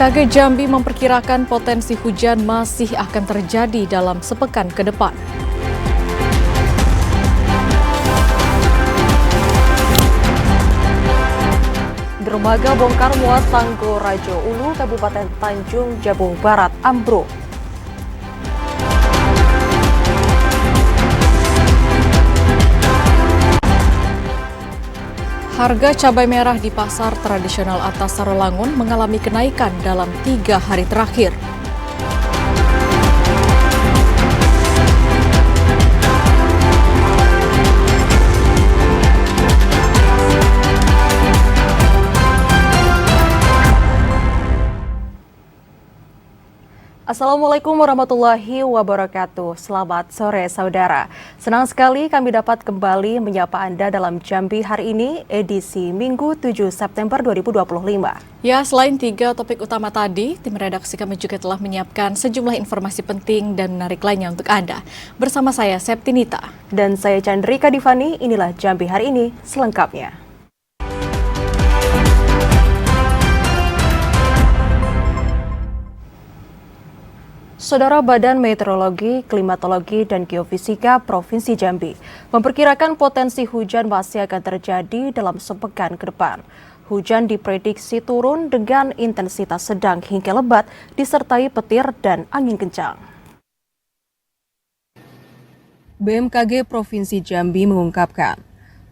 BMKG Jambi memperkirakan potensi hujan masih akan terjadi dalam sepekan ke depan. Dermaga bongkar muat Tanggo Rajo Ulu, Kabupaten Tanjung Jabung Barat, ambruk. Harga cabai merah di pasar tradisional atas Rawamangun mengalami kenaikan dalam 3 hari terakhir. Assalamualaikum warahmatullahi wabarakatuh. Selamat sore saudara. Senang sekali kami dapat kembali menyapa Anda dalam Jambi hari ini, edisi Minggu 7 September 2025. Ya, selain 3 topik utama tadi, tim redaksi kami juga telah menyiapkan sejumlah informasi penting dan menarik lainnya untuk Anda. Bersama saya Septinita. Dan saya Chandrika Divani, inilah Jambi hari ini selengkapnya. Saudara, Badan Meteorologi, Klimatologi, dan Geofisika Provinsi Jambi memperkirakan potensi hujan masih akan terjadi dalam sepekan ke depan. Hujan diprediksi turun dengan intensitas sedang hingga lebat disertai petir dan angin kencang. BMKG Provinsi Jambi mengungkapkan,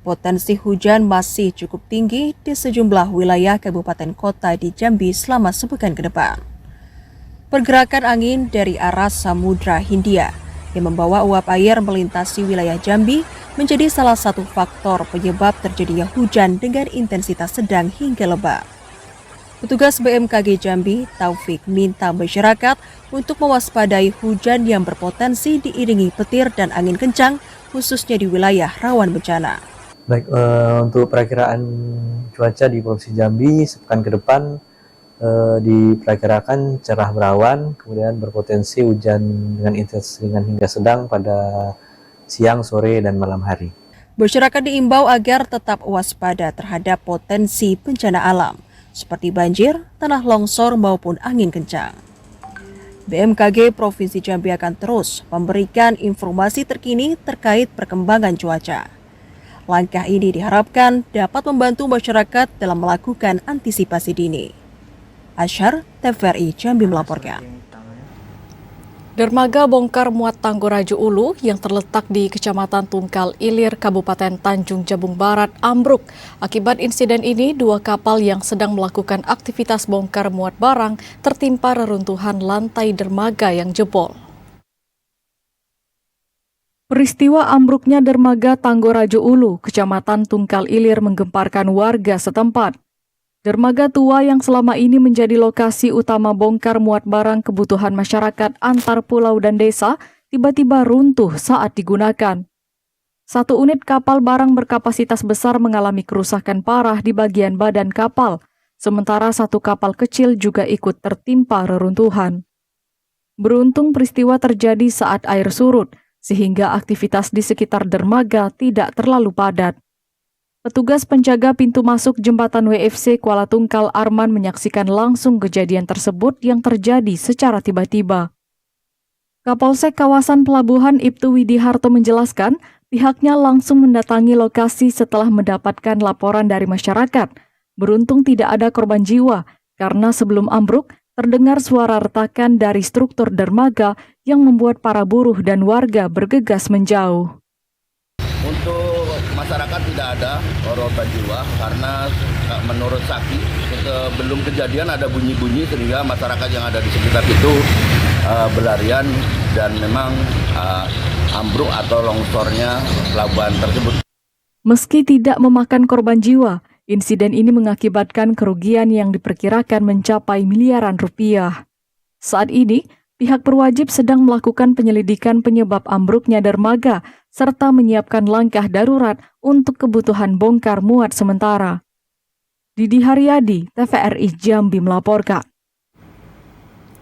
potensi hujan masih cukup tinggi di sejumlah wilayah kabupaten kota di Jambi selama sepekan ke depan. Pergerakan angin dari arah Samudra Hindia yang membawa uap air melintasi wilayah Jambi menjadi salah satu faktor penyebab terjadinya hujan dengan intensitas sedang hingga lebat. Petugas BMKG Jambi, Taufik, minta masyarakat untuk mewaspadai hujan yang berpotensi diiringi petir dan angin kencang, khususnya di wilayah rawan bencana. Baik, untuk perakiraan cuaca di Provinsi Jambi sepekan ke depan, diperkirakan cerah berawan, kemudian berpotensi hujan dengan intensitas ringan hingga sedang pada siang, sore, dan malam hari. Masyarakat diimbau agar tetap waspada terhadap potensi bencana alam, seperti banjir, tanah longsor, maupun angin kencang. BMKG Provinsi Jambi akan terus memberikan informasi terkini terkait perkembangan cuaca. Langkah ini diharapkan dapat membantu masyarakat dalam melakukan antisipasi dini. Asyar, TVRI Jambi melaporkan. Dermaga bongkar muat Tanggo Rajo Ulu yang terletak di Kecamatan Tungkal Ilir, Kabupaten Tanjung Jabung Barat, ambruk. Akibat insiden ini, 2 kapal yang sedang melakukan aktivitas bongkar muat barang tertimpa reruntuhan lantai dermaga yang jebol. Peristiwa ambruknya dermaga Tanggo Rajo Ulu, Kecamatan Tungkal Ilir menggemparkan warga setempat. Dermaga tua yang selama ini menjadi lokasi utama bongkar muat barang kebutuhan masyarakat antar pulau dan desa tiba-tiba runtuh saat digunakan. 1 unit kapal barang berkapasitas besar mengalami kerusakan parah di bagian badan kapal, sementara 1 kapal kecil juga ikut tertimpa reruntuhan. Beruntung peristiwa terjadi saat air surut, sehingga aktivitas di sekitar dermaga tidak terlalu padat. Petugas penjaga pintu masuk jembatan WFC Kuala Tungkal Arman menyaksikan langsung kejadian tersebut yang terjadi secara tiba-tiba. Kapolsek kawasan pelabuhan Ibtu Widiharto menjelaskan, pihaknya langsung mendatangi lokasi setelah mendapatkan laporan dari masyarakat. Beruntung tidak ada korban jiwa, karena sebelum ambruk, terdengar suara retakan dari struktur dermaga yang membuat para buruh dan warga bergegas menjauh. Untuk masyarakat tidak ada korban jiwa karena menurut saksi sebelum kejadian ada bunyi-bunyi sehingga masyarakat yang ada di sekitar itu berlarian dan memang ambruk atau longsornya pelabuhan tersebut. Meski tidak memakan korban jiwa, insiden ini mengakibatkan kerugian yang diperkirakan mencapai miliaran rupiah. Saat ini, pihak berwajib sedang melakukan penyelidikan penyebab ambruknya dermaga serta menyiapkan langkah darurat untuk kebutuhan bongkar muat sementara. Didi Haryadi, TVRI Jambi melaporkan.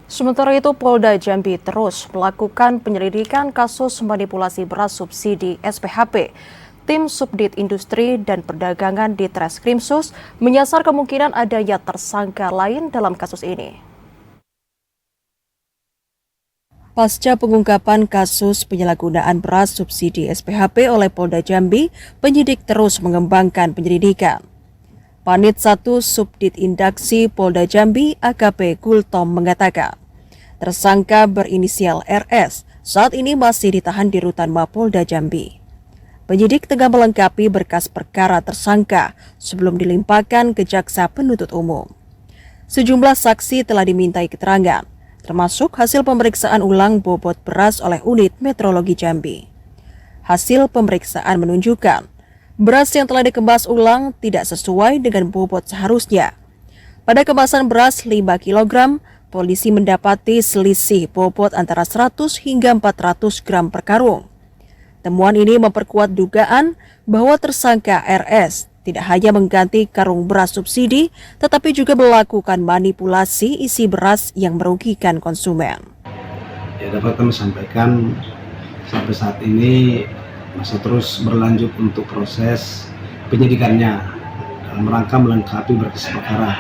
Sementara itu, Polda Jambi terus melakukan penyelidikan kasus manipulasi beras subsidi SPHP. Tim Subdit Industri dan Perdagangan di Treskrimsus menyasar kemungkinan adanya tersangka lain dalam kasus ini. Pasca pengungkapan kasus penyalahgunaan beras subsidi SPHP oleh Polda Jambi, penyidik terus mengembangkan penyelidikan. Panit 1 Subdit Indaksi Polda Jambi AKP Gultom mengatakan, tersangka berinisial RS saat ini masih ditahan di Rutan Mapolda Jambi. Penyidik tengah melengkapi berkas perkara tersangka sebelum dilimpahkan ke Jaksa Penuntut Umum. Sejumlah saksi telah dimintai keterangan, termasuk hasil pemeriksaan ulang bobot beras oleh unit meteorologi Jambi. Hasil pemeriksaan menunjukkan beras yang telah dikemas ulang tidak sesuai dengan bobot seharusnya. Pada kemasan beras 5 kg, polisi mendapati selisih bobot antara 100 hingga 400 gram per karung. Temuan ini memperkuat dugaan bahwa tersangka RS tidak hanya mengganti karung beras subsidi, tetapi juga melakukan manipulasi isi beras yang merugikan konsumen. Ya, dapat kami sampaikan sampai saat ini masih terus berlanjut untuk proses penyidikannya dalam rangka melengkapi berkas perkara.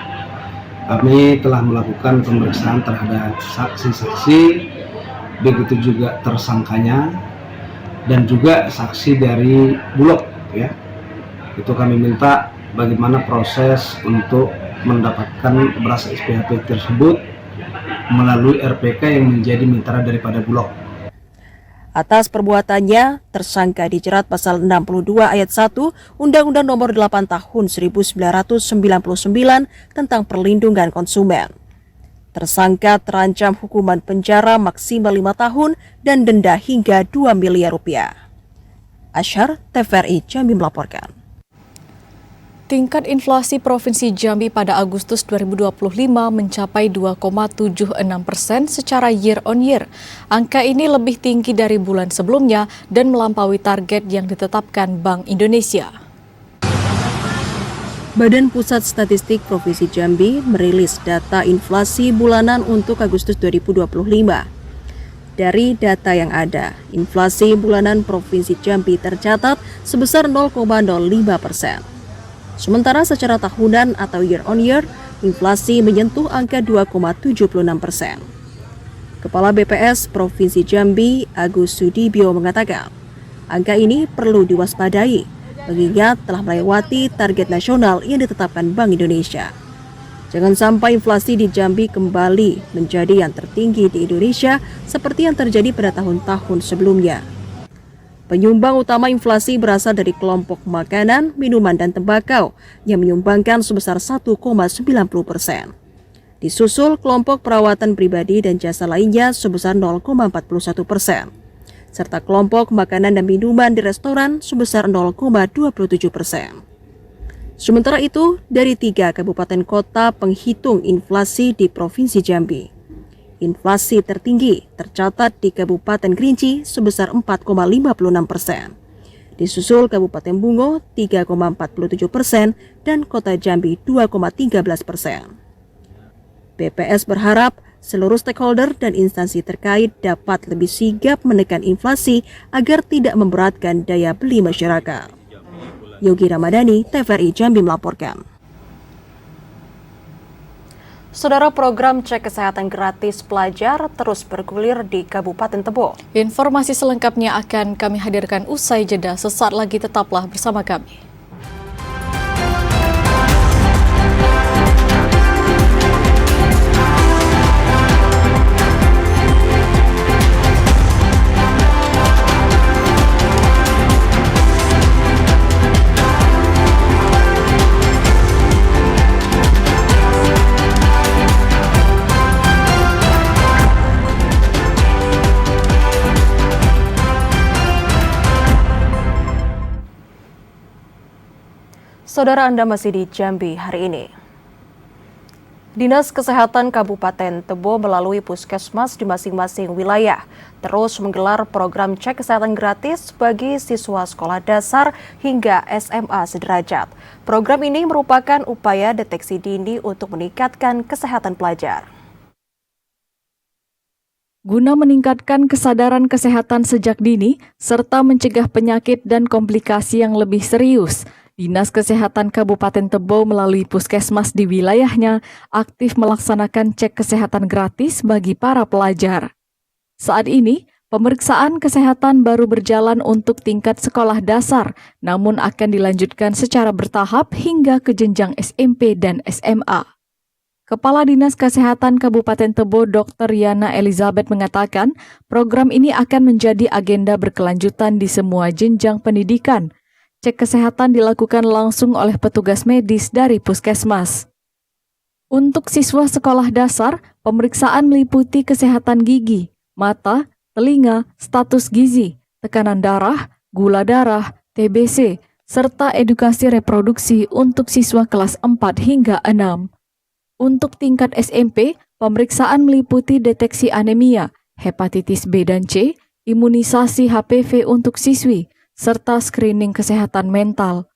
Kami telah melakukan pemeriksaan terhadap saksi-saksi, begitu juga tersangkanya, dan juga saksi dari Bulog, ya. Itu kami minta bagaimana proses untuk mendapatkan beras SPHP tersebut melalui RPK yang menjadi mitra daripada Bulog. Atas perbuatannya, tersangka dijerat pasal 62 ayat 1 Undang-Undang Nomor 8 Tahun 1999 tentang Perlindungan Konsumen. Tersangka terancam hukuman penjara maksimal 5 tahun dan denda hingga 2 miliar rupiah. Asyar, TVRI Jambi melaporkan. Tingkat inflasi Provinsi Jambi pada Agustus 2025 mencapai 2,76% secara year on year. Angka ini lebih tinggi dari bulan sebelumnya dan melampaui target yang ditetapkan Bank Indonesia. Badan Pusat Statistik Provinsi Jambi merilis data inflasi bulanan untuk Agustus 2025. Dari data yang ada, inflasi bulanan Provinsi Jambi tercatat sebesar 0,05%. Sementara secara tahunan atau year on year, inflasi menyentuh angka 2,76%. Kepala BPS Provinsi Jambi, Agus Sudibyo mengatakan, angka ini perlu diwaspadai, mengingat telah melewati target nasional yang ditetapkan Bank Indonesia. Jangan sampai inflasi di Jambi kembali menjadi yang tertinggi di Indonesia seperti yang terjadi pada tahun-tahun sebelumnya. Penyumbang utama inflasi berasal dari kelompok makanan, minuman, dan tembakau yang menyumbangkan sebesar 1,90%. Disusul kelompok perawatan pribadi dan jasa lainnya sebesar 0,41%, serta kelompok makanan dan minuman di restoran sebesar 0,27%. Sementara itu, dari 3 kabupaten kota penghitung inflasi di Provinsi Jambi, inflasi tertinggi tercatat di Kabupaten Kerinci sebesar 4,56%. Disusul Kabupaten Bungo 3,47% dan Kota Jambi 2,13%. BPS berharap seluruh stakeholder dan instansi terkait dapat lebih sigap menekan inflasi agar tidak memberatkan daya beli masyarakat. Yogi Ramadhani, TVRI Jambi melaporkan. Saudara, program cek kesehatan gratis pelajar terus bergulir di Kabupaten Tebo. Informasi selengkapnya akan kami hadirkan usai jeda. Sesaat lagi tetaplah bersama kami. Saudara, Anda masih di Jambi hari ini. Dinas Kesehatan Kabupaten Tebo melalui puskesmas di masing-masing wilayah terus menggelar program cek kesehatan gratis bagi siswa sekolah dasar hingga SMA sederajat. Program ini merupakan upaya deteksi dini untuk meningkatkan kesehatan pelajar. Guna meningkatkan kesadaran kesehatan sejak dini, serta mencegah penyakit dan komplikasi yang lebih serius, Dinas Kesehatan Kabupaten Tebo melalui puskesmas di wilayahnya aktif melaksanakan cek kesehatan gratis bagi para pelajar. Saat ini, pemeriksaan kesehatan baru berjalan untuk tingkat sekolah dasar, namun akan dilanjutkan secara bertahap hingga ke jenjang SMP dan SMA. Kepala Dinas Kesehatan Kabupaten Tebo Dr. Yana Elizabeth mengatakan, program ini akan menjadi agenda berkelanjutan di semua jenjang pendidikan. Cek kesehatan dilakukan langsung oleh petugas medis dari puskesmas. Untuk siswa sekolah dasar, pemeriksaan meliputi kesehatan gigi, mata, telinga, status gizi, tekanan darah, gula darah, TBC, serta edukasi reproduksi untuk siswa kelas 4 hingga 6. Untuk tingkat SMP, pemeriksaan meliputi deteksi anemia, hepatitis B dan C, imunisasi HPV untuk siswi, serta screening kesehatan mental.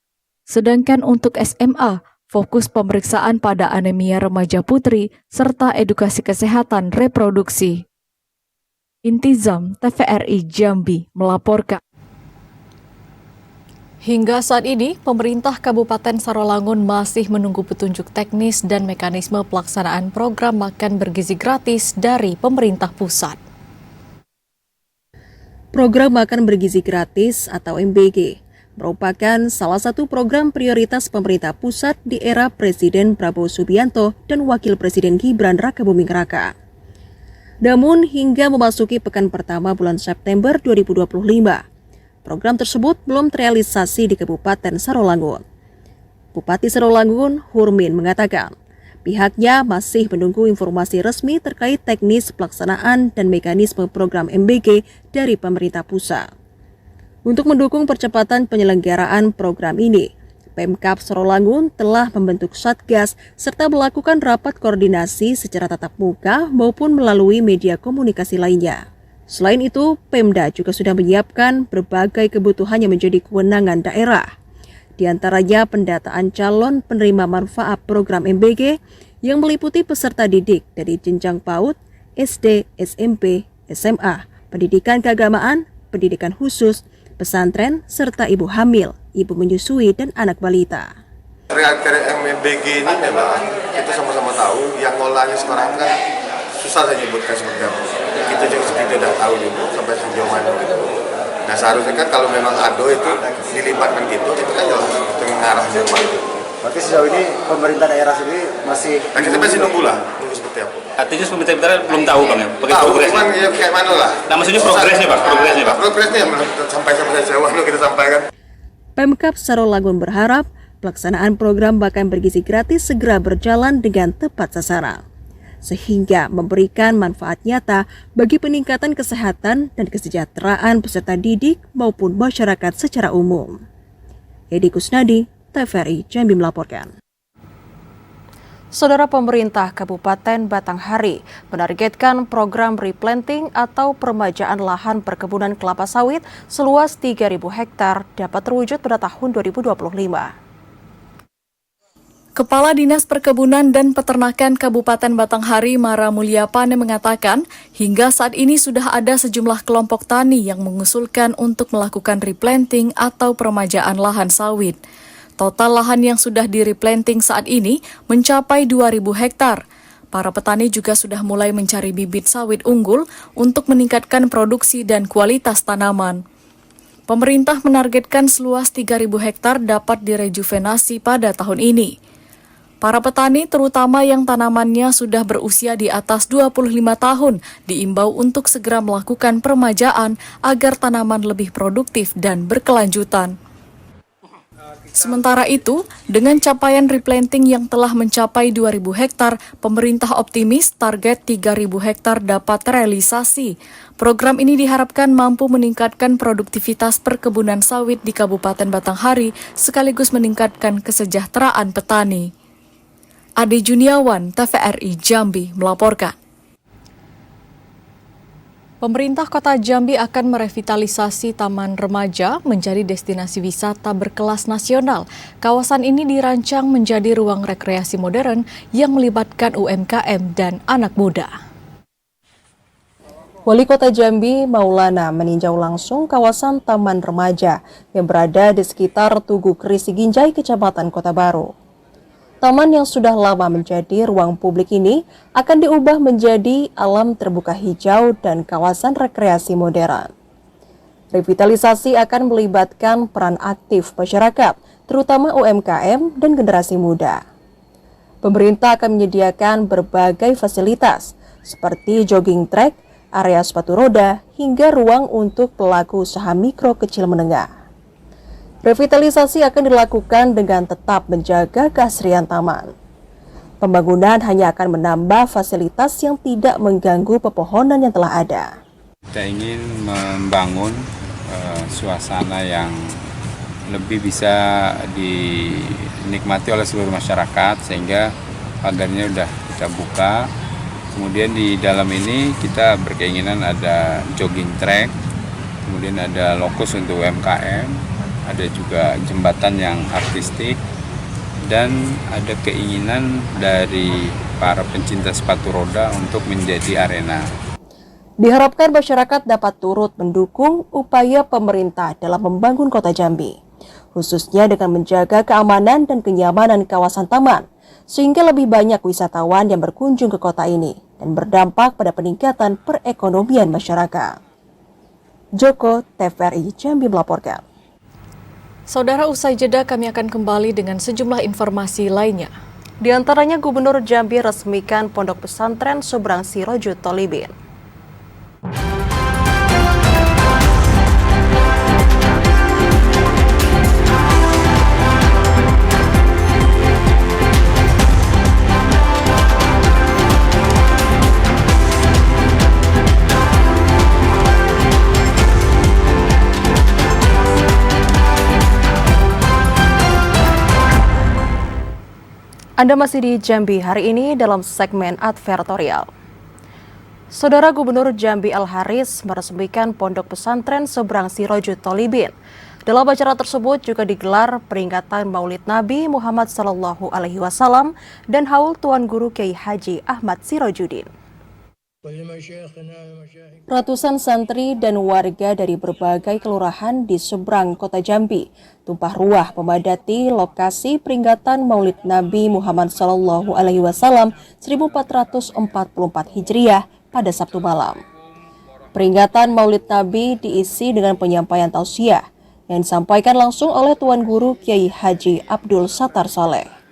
Sedangkan untuk SMA, fokus pemeriksaan pada anemia remaja putri, serta edukasi kesehatan reproduksi. Intizam TVRI Jambi melaporkan. Hingga saat ini, pemerintah Kabupaten Sarolangun masih menunggu petunjuk teknis dan mekanisme pelaksanaan program makan bergizi gratis dari pemerintah pusat. Program Makan Bergizi Gratis atau MBG merupakan salah satu program prioritas pemerintah pusat di era Presiden Prabowo Subianto dan Wakil Presiden Gibran Rakabuming Raka. Namun hingga memasuki pekan pertama bulan September 2025, program tersebut belum terrealisasi di Kabupaten Sarolangun. Bupati Sarolangun, Hurmin, mengatakan pihaknya masih menunggu informasi resmi terkait teknis pelaksanaan dan mekanisme program MBG dari pemerintah pusat. Untuk mendukung percepatan penyelenggaraan program ini, Pemkab Sarolangun telah membentuk Satgas serta melakukan rapat koordinasi secara tatap muka maupun melalui media komunikasi lainnya. Selain itu, Pemda juga sudah menyiapkan berbagai kebutuhan yang menjadi kewenangan daerah. Di antaranya pendataan calon penerima manfaat program MBG yang meliputi peserta didik dari jenjang PAUD, SD, SMP, SMA, pendidikan keagamaan, pendidikan khusus, pesantren, serta ibu hamil, ibu menyusui, dan anak balita. Kriteria MBG ini memang kita sama-sama tahu, yang ngolahnya sekarang kan susah saya nyebutkan seperti apa. Kita juga tidak tahu juga sampai sejauh mana gitu. Nah seharusnya kan kalau memang ADO itu dilibatkan gitu, itu kan jelas itu mengarahnya kemana. Berarti sejauh ini pemerintah daerah sendiri masih... Nah kita masih nunggu lah, nunggu seperti apa. Artinya pemerintah daerah belum tahu Bang ya? Tahu, cuman ya kayak mana lah. Nah maksudnya progresnya Pak? Progresnya yang sampai sejauh mana kita sampaikan. Pemkab Sarolangun berharap pelaksanaan program Makan Bergizi Gratis segera berjalan dengan tepat sasaran, sehingga memberikan manfaat nyata bagi peningkatan kesehatan dan kesejahteraan peserta didik maupun masyarakat secara umum. Edi Kusnadi, TVRI Jambi melaporkan. Saudara pemerintah Kabupaten Batanghari menargetkan program replanting atau peremajaan lahan perkebunan kelapa sawit seluas 3.000 hektar dapat terwujud pada tahun 2025. Kepala Dinas Perkebunan dan Peternakan Kabupaten Batanghari Mara Mulyapane mengatakan, hingga saat ini sudah ada sejumlah kelompok tani yang mengusulkan untuk melakukan replanting atau peremajaan lahan sawit. Total lahan yang sudah di-replanting saat ini mencapai 2.000 hektar. Para petani juga sudah mulai mencari bibit sawit unggul untuk meningkatkan produksi dan kualitas tanaman. Pemerintah menargetkan seluas 3.000 hektar dapat direjuvenasi pada tahun ini. Para petani, terutama yang tanamannya sudah berusia di atas 25 tahun, diimbau untuk segera melakukan peremajaan agar tanaman lebih produktif dan berkelanjutan. Sementara itu, dengan capaian replanting yang telah mencapai 2.000 hektar, pemerintah optimis target 3.000 hektar dapat terrealisasi. Program ini diharapkan mampu meningkatkan produktivitas perkebunan sawit di Kabupaten Batanghari sekaligus meningkatkan kesejahteraan petani. Ade Juniawan, TVRI Jambi melaporkan. Pemerintah Kota Jambi akan merevitalisasi Taman Remaja menjadi destinasi wisata berkelas nasional. Kawasan ini dirancang menjadi ruang rekreasi modern yang melibatkan UMKM dan anak muda. Wali Kota Jambi, Maulana, meninjau langsung kawasan Taman Remaja yang berada di sekitar Tugu Krisi Ginjai, Kecamatan Kota Baru. Taman yang sudah lama menjadi ruang publik ini akan diubah menjadi alam terbuka hijau dan kawasan rekreasi modern. Revitalisasi akan melibatkan peran aktif masyarakat, terutama UMKM dan generasi muda. Pemerintah akan menyediakan berbagai fasilitas seperti jogging track, area sepatu roda, hingga ruang untuk pelaku usaha mikro kecil menengah. Revitalisasi akan dilakukan dengan tetap menjaga keasrian taman. Pembangunan hanya akan menambah fasilitas yang tidak mengganggu pepohonan yang telah ada. Kita ingin membangun suasana yang lebih bisa dinikmati oleh seluruh masyarakat, sehingga pagarnya sudah kita buka. Kemudian di dalam ini kita berkeinginan ada jogging track, kemudian ada lokus untuk UMKM, ada juga jembatan yang artistik, dan ada keinginan dari para pencinta sepatu roda untuk menjadi arena. Diharapkan masyarakat dapat turut mendukung upaya pemerintah dalam membangun Kota Jambi, khususnya dengan menjaga keamanan dan kenyamanan kawasan taman, sehingga lebih banyak wisatawan yang berkunjung ke kota ini dan berdampak pada peningkatan perekonomian masyarakat. Joko, TVRI Jambi melaporkan. Saudara, usai jeda kami akan kembali dengan sejumlah informasi lainnya. Di antaranya Gubernur Jambi resmikan Pondok Pesantren Seberang Sirojud Tolibin. Anda masih di Jambi hari ini dalam segmen advertorial. Saudara, Gubernur Jambi Al-Haris meresmikan Pondok Pesantren Seberang Sirojud Tolibin. Dalam acara tersebut juga digelar peringatan Maulid Nabi Muhammad SAW dan haul Tuan Guru Kiai Haji Ahmad Sirojudin. Ratusan santri dan warga dari berbagai kelurahan di seberang kota Jambi tumpah ruah memadati lokasi peringatan Maulid Nabi Muhammad SAW 1444 Hijriah pada Sabtu malam. Peringatan Maulid Nabi diisi dengan penyampaian tausiah yang disampaikan langsung oleh Tuan Guru Kiai Haji Abdul Sattar Saleh.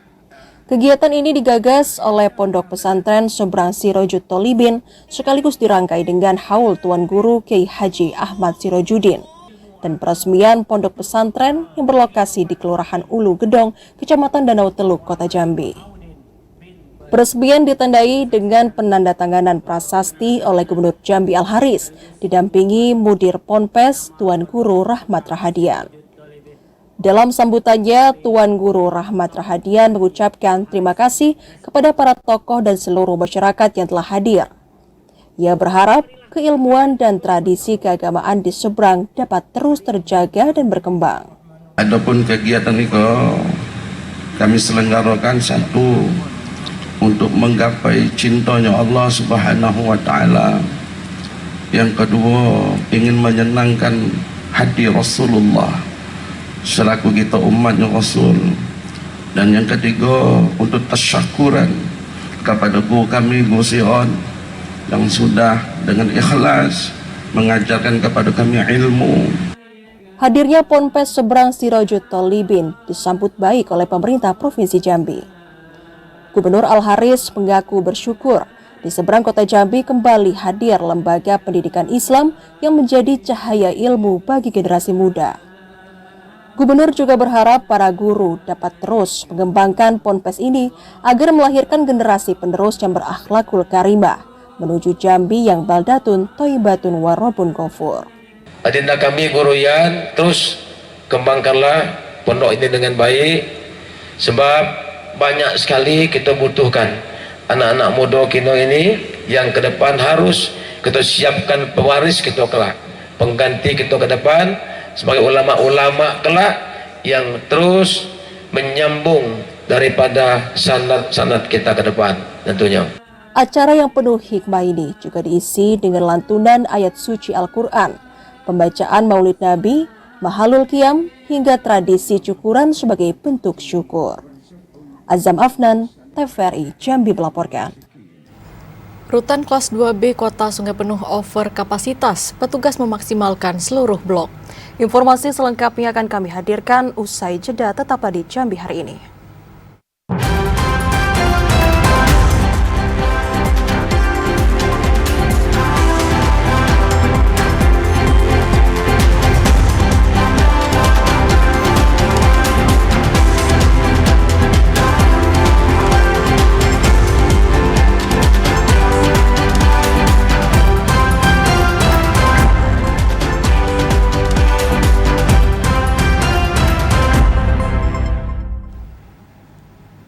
Kegiatan ini digagas oleh Pondok Pesantren Seberang Sirojud Tolibin sekaligus dirangkai dengan haul Tuan Guru Kiai Haji Ahmad Sirojudin dan peresmian Pondok Pesantren yang berlokasi di Kelurahan Ulu Gedong, Kecamatan Danau Teluk, Kota Jambi. Peresmian ditandai dengan penandatanganan prasasti oleh Gubernur Jambi Al-Haris didampingi Mudir Ponpes Tuan Guru Rahmat Rahadian. Dalam sambutannya, Tuan Guru Rahmat Rahadian mengucapkan terima kasih kepada para tokoh dan seluruh masyarakat yang telah hadir. Ia berharap keilmuan dan tradisi keagamaan di seberang dapat terus terjaga dan berkembang. Adapun kegiatan itu kami selenggarakan satu untuk menggapai cintanya Allah Subhanahu wa Ta'ala. Yang kedua, ingin menyenangkan hati Rasulullah selaku kita umatnya Rasul. Dan yang ketiga, untuk tasyakuran kepada guru kami, Guru Sion, yang sudah dengan ikhlas mengajarkan kepada kami ilmu. Hadirnya Ponpes Seberang Sirojud Tolibin disambut baik oleh pemerintah Provinsi Jambi. Gubernur Al-Haris mengaku bersyukur di seberang kota Jambi kembali hadir lembaga pendidikan Islam yang menjadi cahaya ilmu bagi generasi muda. Gubernur juga berharap para guru dapat terus mengembangkan ponpes ini agar melahirkan generasi penerus yang berakhlakul karimah menuju Jambi yang baldatun thayyibatun warobun ghafur. Adinda kami Guru Yan, terus kembangkanlah pondok ini dengan baik, sebab banyak sekali kita butuhkan anak-anak muda kita ini yang ke depan harus kita siapkan pewaris kita kelak, pengganti kita ke depan sebagai ulama-ulama kelak yang terus menyambung daripada sanad kita ke depan tentunya. Acara yang penuh hikmah ini juga diisi dengan lantunan ayat suci Al-Quran, pembacaan Maulid Nabi, Mahalul Qiyam, hingga tradisi cukuran sebagai bentuk syukur. Azam Afnan, TVRI Jambi melaporkan. Rutan kelas 2B Kota Sungai Penuh over kapasitas, petugas memaksimalkan seluruh blok. Informasi selengkapnya akan kami hadirkan usai jeda, tetaplah di Jambi hari ini.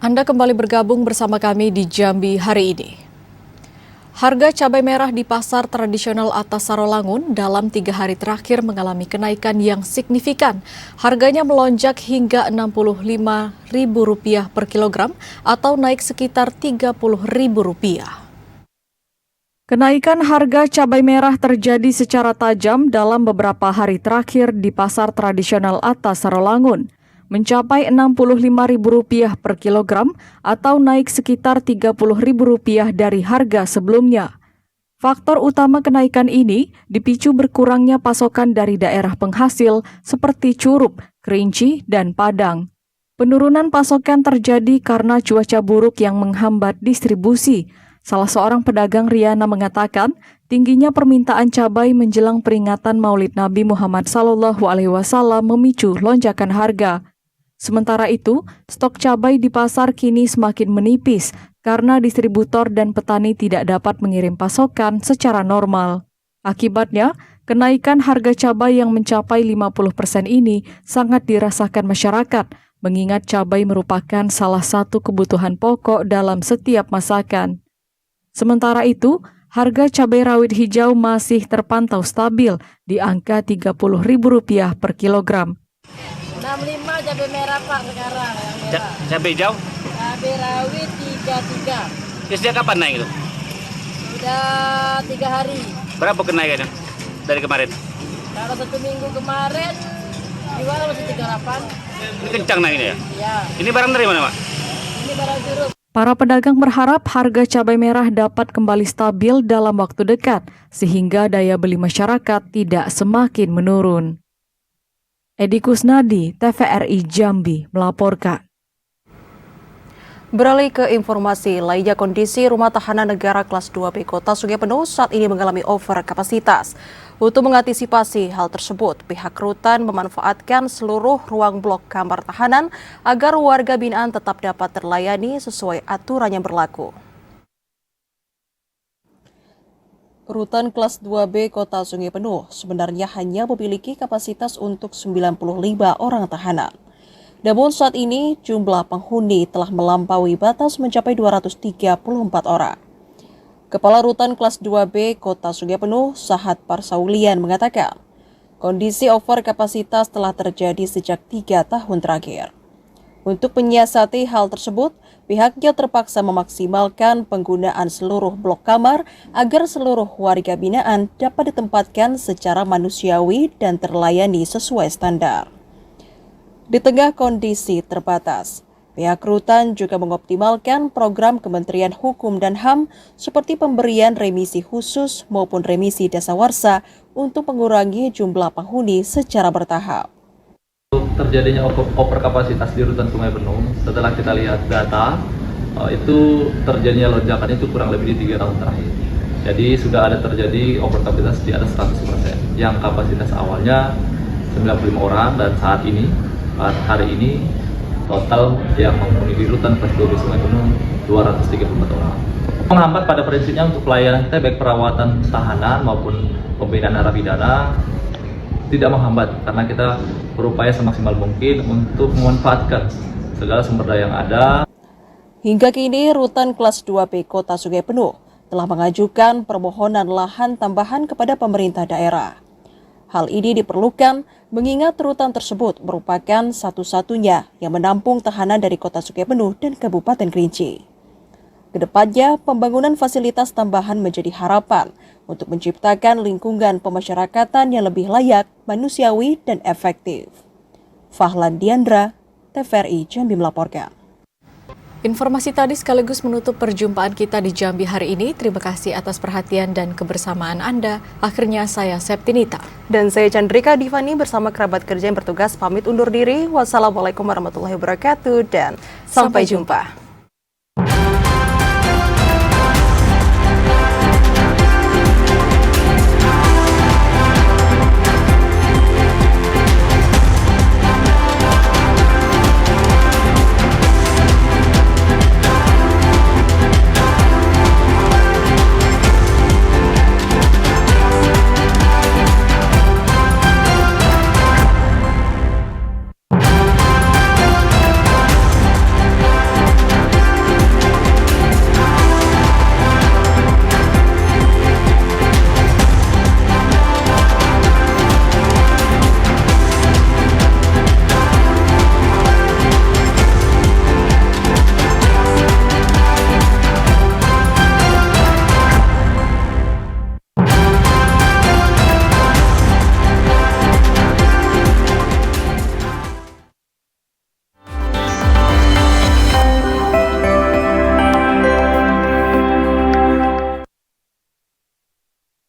Anda kembali bergabung bersama kami di Jambi hari ini. Harga cabai merah di pasar tradisional Atas Sarolangun dalam 3 hari terakhir mengalami kenaikan yang signifikan. Harganya melonjak hingga Rp65.000 per kilogram atau naik sekitar Rp30.000. Kenaikan harga cabai merah terjadi secara tajam dalam beberapa hari terakhir di pasar tradisional Atas Sarolangun, mencapai Rp65.000 per kilogram atau naik sekitar Rp30.000 dari harga sebelumnya. Faktor utama kenaikan ini dipicu berkurangnya pasokan dari daerah penghasil seperti Curup, Kerinci, dan Padang. Penurunan pasokan terjadi karena cuaca buruk yang menghambat distribusi. Salah seorang pedagang Riana mengatakan, tingginya permintaan cabai menjelang peringatan Maulid Nabi Muhammad SAW memicu lonjakan harga. Sementara itu, stok cabai di pasar kini semakin menipis karena distributor dan petani tidak dapat mengirim pasokan secara normal. Akibatnya, kenaikan harga cabai yang mencapai 50% ini sangat dirasakan masyarakat, mengingat cabai merupakan salah satu kebutuhan pokok dalam setiap masakan. Sementara itu, harga cabai rawit hijau masih terpantau stabil di angka Rp30.000 per kilogram. 65 cabai merah Pak sekarang yang merah. Cabai hijau? Cabai rawit 33. Ya, sejak kapan naik itu? Sudah 3 hari. Berapa kenaikannya dari kemarin? Kalau 1 minggu kemarin jual masih 38. Ini kencang naiknya ya? Iya. Ini barang dari mana, Pak? Ini barang Curup. Para pedagang berharap harga cabai merah dapat kembali stabil dalam waktu dekat, sehingga daya beli masyarakat tidak semakin menurun. Edi Kusnadi, TVRI Jambi, melaporkan. Beralih ke informasi lainnya, kondisi rumah tahanan negara kelas 2B Kota Sungai Penuh saat ini mengalami over kapasitas. Untuk mengantisipasi hal tersebut, pihak rutan memanfaatkan seluruh ruang blok kamar tahanan agar warga binaan tetap dapat terlayani sesuai aturan yang berlaku. Rutan kelas 2B Kota Sungai Penuh sebenarnya hanya memiliki kapasitas untuk 95 orang tahanan. Namun saat ini jumlah penghuni telah melampaui batas mencapai 234 orang. Kepala Rutan kelas 2B Kota Sungai Penuh, Sahat Parsaulian mengatakan, kondisi over kapasitas telah terjadi sejak 3 tahun terakhir. Untuk menyiasati hal tersebut, pihaknya terpaksa memaksimalkan penggunaan seluruh blok kamar agar seluruh warga binaan dapat ditempatkan secara manusiawi dan terlayani sesuai standar. Di tengah kondisi terbatas, pihak rutan juga mengoptimalkan program Kementerian Hukum dan HAM seperti pemberian remisi khusus maupun remisi dasawarsa untuk mengurangi jumlah penghuni secara bertahap. Terjadinya over kapasitas di Rutan Sungai Penuh, setelah kita lihat data, itu terjadinya lonjakannya itu kurang lebih di 3 tahun terakhir. Jadi sudah ada terjadi over kapasitas di atas 100%. Yang kapasitas awalnya 95 orang dan saat ini, hari ini total yang menghuni di Rutan kelas 2B Sungai Penuh 234 orang. Menghambat pada prinsipnya untuk pelayanan kita baik perawatan tahanan maupun pembinaan narapidana tidak menghambat karena kita berupaya semaksimal mungkin untuk memanfaatkan segala sumber daya yang ada. Hingga kini Rutan kelas 2B Kota Sungai Penuh telah mengajukan permohonan lahan tambahan kepada pemerintah daerah. Hal ini diperlukan mengingat rutan tersebut merupakan satu-satunya yang menampung tahanan dari Kota Sungai Penuh dan Kabupaten Kerinci. Kedepannya, pembangunan fasilitas tambahan menjadi harapan untuk menciptakan lingkungan pemasyarakatan yang lebih layak, manusiawi, dan efektif. Fahlan Diandra, TVRI Jambi melaporkan. Informasi tadi sekaligus menutup perjumpaan kita di Jambi hari ini. Terima kasih atas perhatian dan kebersamaan Anda. Akhirnya saya Septinita. Dan saya Chandrika Divani bersama kerabat kerja yang bertugas pamit undur diri. Wassalamualaikum warahmatullahi wabarakatuh dan sampai jumpa.